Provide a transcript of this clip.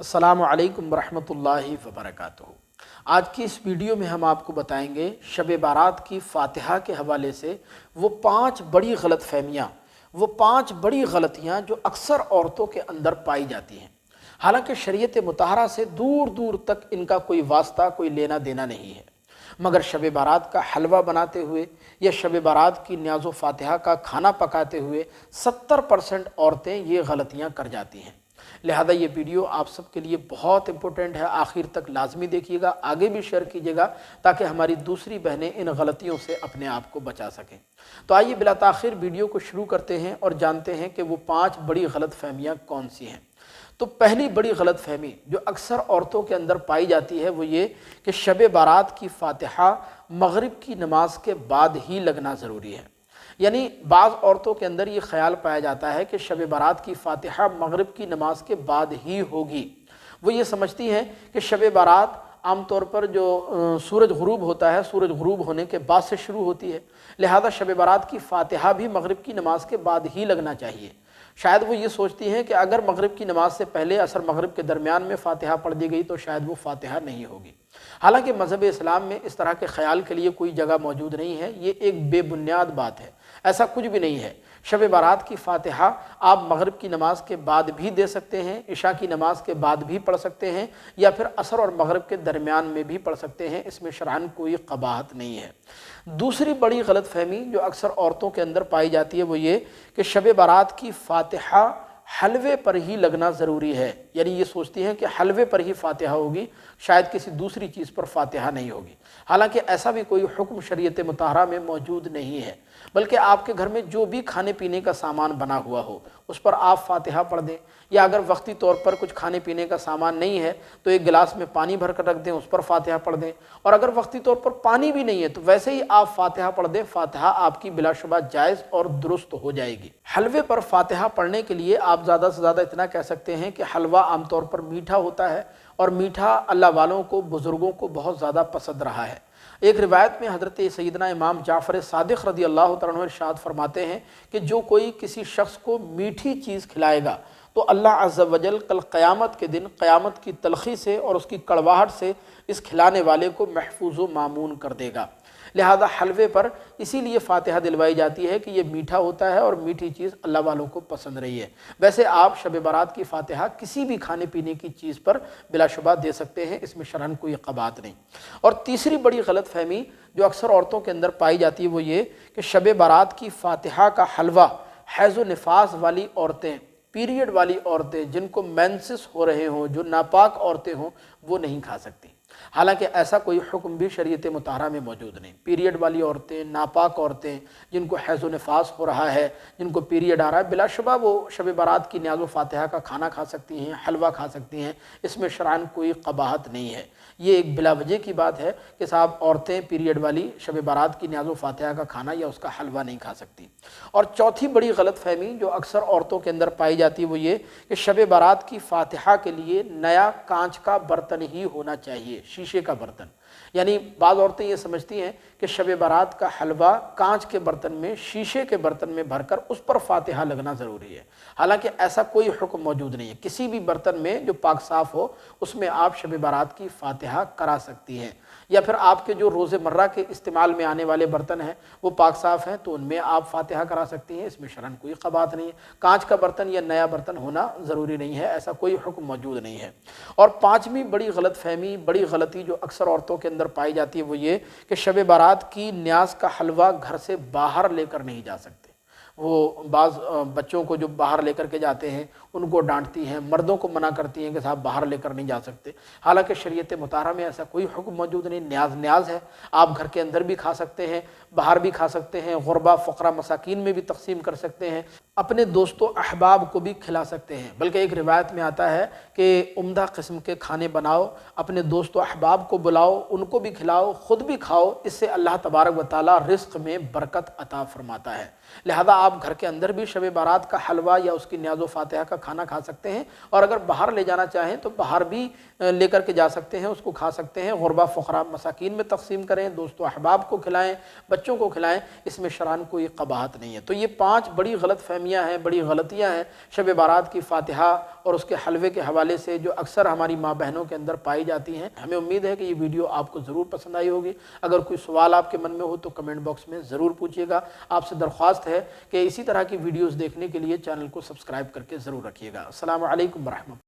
अस्सलामु अलैकुम वरहमतुल्लाहि वबरकातुहू। आज की इस वीडियो में हम आपको बताएंगे शब बारात की फ़ातिहा के हवाले से वो 5 बड़ी गलतफ़हमियाँ, वो 5 बड़ी गलतियाँ जो अक्सर औरतों के अंदर पाई जाती हैं। हालांकि शरीयत मुतहरा से दूर दूर तक इनका कोई वास्ता, कोई लेना देना नहीं है, मगर शब बारात का हलवा बनाते हुए या शब बारात की न्याज़ो फ़ातिहा का खाना पकाते हुए 70% औरतें ये गलतियाँ कर जाती हैं। लिहाजा ये वीडियो आप सबके लिए बहुत इंपॉर्टेंट है, आखिर तक लाजमी देखिएगा, आगे भी शेयर कीजिएगा ताकि हमारी दूसरी बहनें इन गलतियों से अपने आप को बचा सकें। तो आइए बिला ताख़िर वीडियो को शुरू करते हैं और जानते हैं कि वो 5 बड़ी गलत फहमियाँ कौन सी हैं। तो पहली बड़ी गलत फहमी जो अक्सर औरतों के अंदर पाई जाती है वो ये कि शब बारात की फ़ातिहा मगरिब की नमाज के बाद ही लगना ज़रूरी है। यानी बाज़ औरतों के अंदर ये ख्याल पाया जाता है कि शब बारात की फ़ातिहा मगरिब की नमाज के बाद ही होगी। वो ये समझती हैं कि शब बारात आम तौर पर जो सूरज गुरूब होता है, सूरज गुरूब होने के बाद से शुरू होती है, लिहाजा शब बारात की फ़ातिहा भी मगरिब की नमाज के बाद ही लगना चाहिए। शायद वो ये सोचती हैं कि अगर मगरिब की नमाज से पहले असर मगरिब के दरमियान में फ़ातिहा पढ़ दी गई तो शायद वो फ़ातिहा नहीं होगी। हालांकि मज़हब इस्लाम में इस तरह के ख़याल के लिए कोई जगह मौजूद नहीं है, ये एक बेबुनियाद बात है, ऐसा कुछ भी नहीं है। शब बारात की फ़ातिहा आप मगरिब की नमाज के बाद भी दे सकते हैं, इशा की नमाज के बाद भी पढ़ सकते हैं, या फिर असर और मगरिब के दरमियान में भी पढ़ सकते हैं, इसमें शरअन कोई क़बाहत नहीं है। दूसरी बड़ी गलत फहमी जो अक्सर औरतों के अंदर पाई जाती है वो ये कि शब बारात की फ़ातिहा हलवे पर ही लगना ज़रूरी है। यानी ये सोचती हैं कि हलवे पर ही फ़ातिहा होगी, शायद किसी दूसरी चीज़ पर फ़ातिहा नहीं होगी। हालांकि ऐसा भी कोई हुक्म शरीयत मुतहरा में मौजूद नहीं है, बल्कि आपके घर में जो भी खाने पीने का सामान बना हुआ हो उस पर आप फ़ातिहा पढ़ दें, या अगर वक्ती तौर पर कुछ खाने पीने का सामान नहीं है तो एक गिलास में पानी भर कर रख दें, उस पर फ़ातिहा पढ़ दें, और अगर वक्ती तौर पर पानी भी नहीं है तो वैसे ही आप फ़ातिहा पढ़ दें। फ़ातिहा आपकी बिलाशुबा जायज़ और दुरुस्त हो जाएगी। हलवे पर फ़ातिहा पढ़ने के लिए आप ज़्यादा से ज़्यादा इतना कह सकते हैं कि हलवा आमतौर पर मीठा होता है और मीठा अल्लाह वालों को, बुज़ुर्गों को बहुत ज़्यादा पसंद रहा है। एक रिवायत में हज़रत सैयदना इमाम जाफ़र सादिक़ रज़ी अल्लाह तआला अन्हु इरशाद फरमाते हैं कि जो कोई किसी शख्स को मीठी चीज़ खिलाएगा तो अल्लाह अज़्ज़ा वजल कल क़यामत के दिन क़यामत की तलख़ी से और उसकी कड़वाहट से इस खिलाने वाले को महफूज़ व मामून कर देगा। लिहाजा हलवे पर इसीलिए फ़ातिहा दिलवाई जाती है कि ये मीठा होता है और मीठी चीज़ अल्लाह वालों को पसंद रही है। वैसे आप शब बारात की फ़ातिहा किसी भी खाने पीने की चीज़ पर बिलाशुबा दे सकते हैं, इसमें शरअन कोई क़बात नहीं। और तीसरी बड़ी गलत फहमी जो अक्सर औरतों के अंदर पाई जाती है वो ये कि शब बारात की फ़ातिहा का हलवा हैज़ व निफास वाली औरतें, पीरियड वाली औरतें, जिनको मेंसेस हो रहे हों, जो नापाक औरतें हों, वो नहीं खा सकती। हालांकि ऐसा कोई हुक्म भी शरीयत मुतहरा में मौजूद नहीं। पीरियड वाली औरतें, नापाक औरतें, जिनको हैज़ व निफास हो रहा है, जिनको पीरियड आ रहा है, बिलाशुबा वो शब बारात की न्याज़ो फ़ातिहा का खाना खा सकती हैं, हलवा खा सकती हैं, इसमें शरअन कोई क़बाहत नहीं है। ये एक बिला वजह की बात है कि साहब औरतें पीरियड वाली शब बारात की न्याज़ो फ़ातिहा का खाना या उसका हलवा नहीं खा सकती। और चौथी बड़ी गलत फहमी जो अक्सर औरतों के अंदर पाई जाती है वो ये कि शब बारात की फ़ातिहा के लिए नया कांच का बर्तन ही होना चाहिए, शीशे का बर्तन। यानी बाज़ औरतें ये समझती हैं कि शब बारात का हलवा कांच के बर्तन में, शीशे के बर्तन में भरकर उस पर फ़ातिहा लगना ज़रूरी है। हालांकि ऐसा कोई हुक्म मौजूद नहीं है। किसी भी बर्तन में जो पाक साफ़ हो उसमें आप शब बारात की फ़ातिहा करा सकती हैं, या फिर आपके जो रोज़मर्रा के इस्तेमाल में आने वाले बर्तन हैं वो पाक साफ़ हैं तो उनमें आप फ़ातिहा करा सकती हैं, इसमें शरअन कोई क़बात नहीं है। कांच का बर्तन या नया बर्तन होना ज़रूरी नहीं है, ऐसा कोई हुक्म मौजूद नहीं है। और पाँचवीं बड़ी गलत फहमी, बड़ी गलती जो अक्सर औरतों के अंदर पाई जाती है वो ये कि शब बारात की न्याज़ का हलवा घर से बाहर लेकर नहीं जा सकते। वो बाज़ बच्चों को जो बाहर लेकर के जाते हैं उनको डांटती हैं, मर्दों को मना करती हैं कि साहब बाहर लेकर नहीं जा सकते। हालांकि शरीयत मुतहरा में ऐसा कोई हुक्म मौजूद नहीं। न्याज न्याज है, आप घर के अंदर भी खा सकते हैं, बाहर भी खा सकते हैं, गुरबा फ़क़रा मसाकीन में भी तकसीम कर सकते हैं, अपने दोस्तों अहबाब को भी खिला सकते हैं। बल्कि एक रिवायत में आता है कि उम्दा किस्म के खाने बनाओ, अपने दोस्तों अहबाब को बुलाओ, उनको भी खिलाओ, ख़ुद भी खाओ, इससे अल्लाह तबारक व तआला रिज़्क़ में बरकत अता फरमाता है। लिहाजा आप घर के अंदर भी शब बारात का हलवा या उसकी न्याज़ो फ़ातिहा का खाना खा सकते हैं, और अगर बाहर ले जाना चाहें तो बाहर भी लेकर के जा सकते हैं, उसको खा सकते हैं। गुरबा फ़क़रा मसाकीन में तकसीम करें, दोस्तों अहबाब को खिलाएं, बच्चों को खिलाएं, इसमें शरअन कोई क़बाहत नहीं है। तो ये 5 बड़ी गलत फहमियाँ हैं, बड़ी गलतियाँ हैं शब बारात की फ़ातिहा اور اس کے حلوے کے حوالے سے جو اکثر ہماری ماں بہنوں کے اندر پائی جاتی ہیں۔ ہمیں امید ہے کہ یہ ویڈیو آپ کو ضرور پسند آئی ہوگی۔ اگر کوئی سوال آپ کے من میں ہو تو کمنٹ باکس میں ضرور پوچھیے گا۔ آپ سے درخواست ہے کہ اسی طرح کی ویڈیوز دیکھنے کے لیے چینل کو سبسکرائب کر کے ضرور رکھیے گا۔ السلام علیکم ورحمۃ اللہ۔